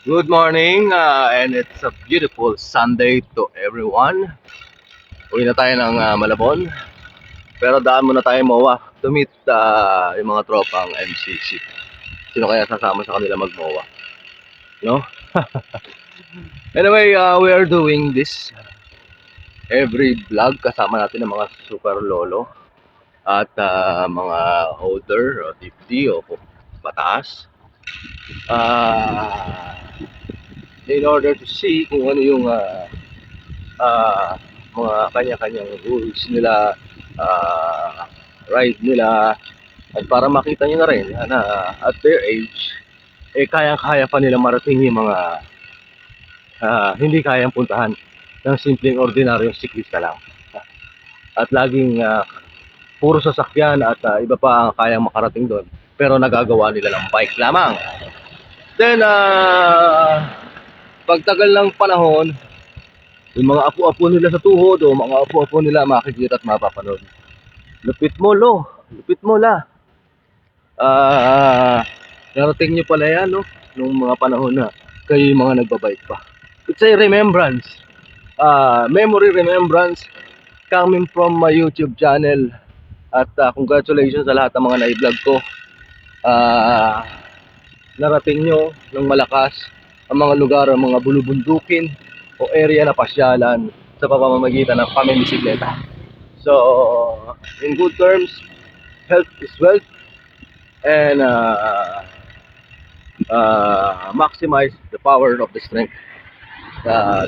Good morning, and it's a beautiful Sunday to everyone. Uwi na tayo ng Malabon, pero daan muna tayo MOA to meet yung mga tropang MCC. Sino kaya sasama sa kanila mag-MOA? No? Anyway, we are doing this every vlog kasama natin ng mga super lolo at mga older o 50 o mataas. In order to see kung ano yung mga kanya-kanyang rules nila, ride nila, at para makita nyo na rin na at their age, kayang-kaya pa nila marating yung mga hindi kayang puntahan ng simpleng ordinaryong siklista lang. At laging puro sasakyan at iba pa ang kayang makarating doon, pero nagagawa nila ng bike lamang. Then, pagtagal ng panahon, yung mga apo-apo nila sa tuhod o mga apo-apo nila makikita at mapapanood. Lupit mo, lo. Lupit mo, la. Narating nyo pala yan, no? Nung mga panahon na kayo yung mga nagbabike pa. It's a remembrance. Memory remembrance coming from my YouTube channel. At congratulations sa lahat ng mga na-vlog ko. Narating nyo ng malakas ang mga lugar, ang mga bulubundukin o area na pasyalan sa pamamagitan ng pamimisikleta. So, in good terms, health is wealth, and maximize the power of the strength na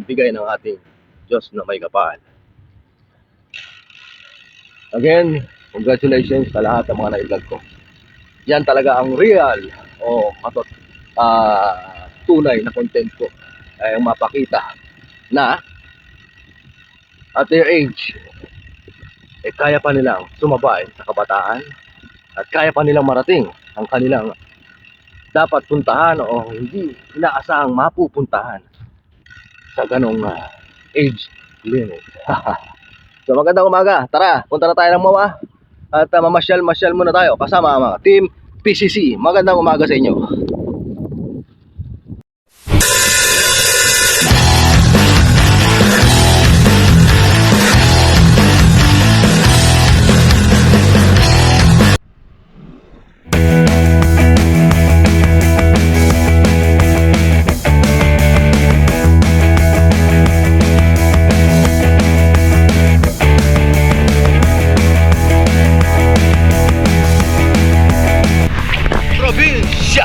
bigay ng ating Diyos na may kapal. Again, congratulations sa lahat ng mga na-vlog ko. Yan talaga ang real o tunay na content ko ay mapakita na at their age kaya pa nilang sumabay sa kabataan at kaya pa nilang marating ang kanilang dapat puntahan o hindi inaasahang mapupuntahan sa ganong age limit. So magandang umaga, tara punta na tayo ng MOA at mamasyal muna tayo kasama ang mga team PCC. Magandang umaga sa inyo. Probinsya!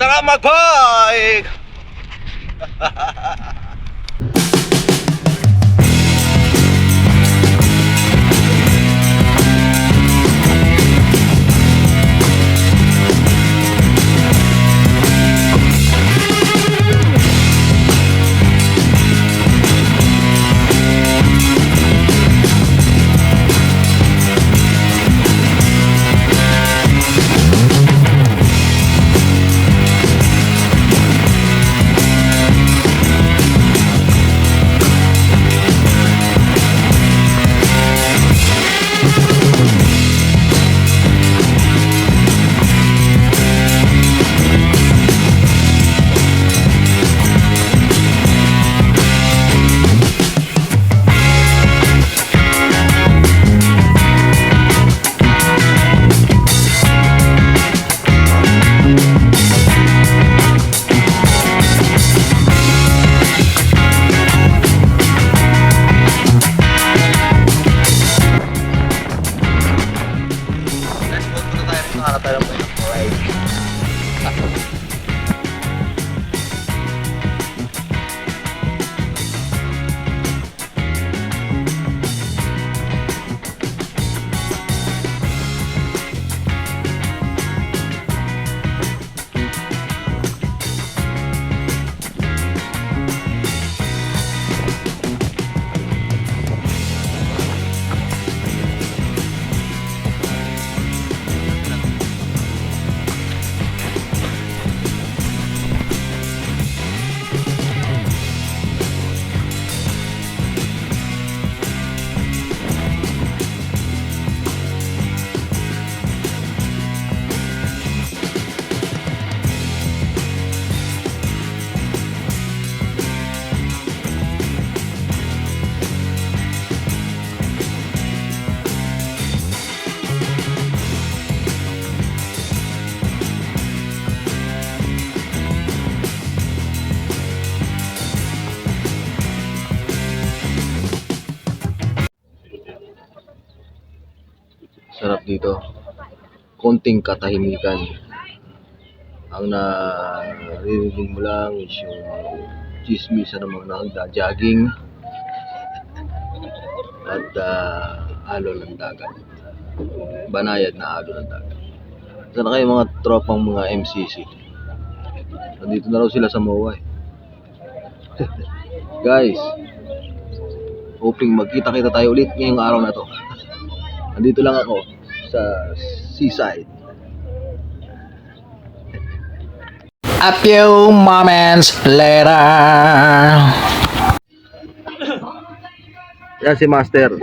Saka mag-bike! Sarap dito. Konting katahimikan. Ang naririnig mo lang is yung chismisa ng mga nagda-jogging at alon ng dagat. Banayad na alon ng dagat. Sana kayo mga tropang mga MCC. Nandito na raw sila sa MOA eh. Guys, hoping magkita-kita tayo ulit ngayong araw na to. Nandito lang ako sa seaside. A few moments later. Yan si Master.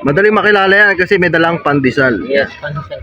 Madaling makilala yan kasi may dalang pandesal. Yes, pandesal.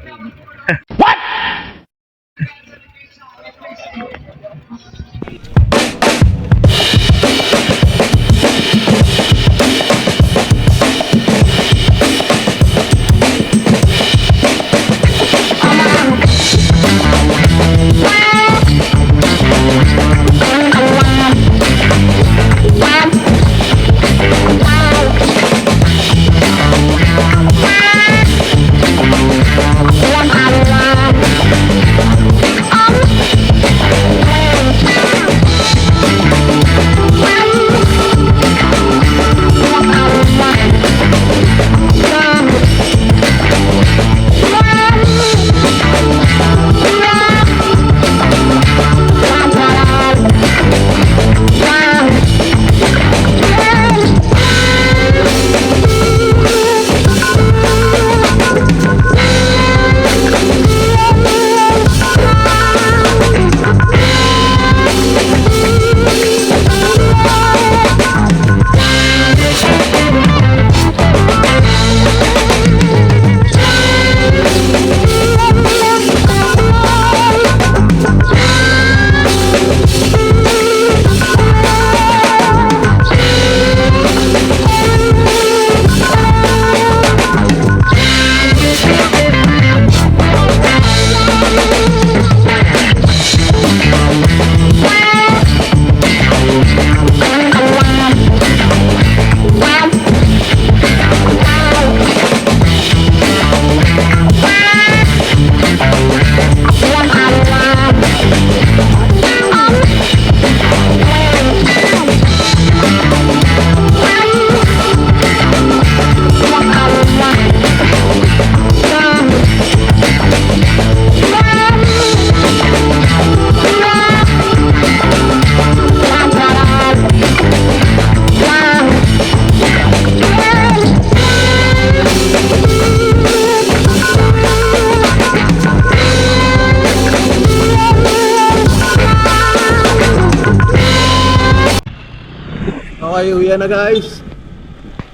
ay uwi na guys.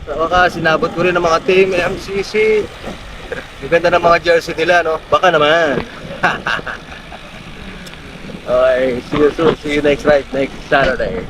Sa wakas, sinabot ko rin ang mga team MCC. Ang ganda ng mga jersey nila, no? Baka naman. Okay, see you soon. See you next ride, next Saturday.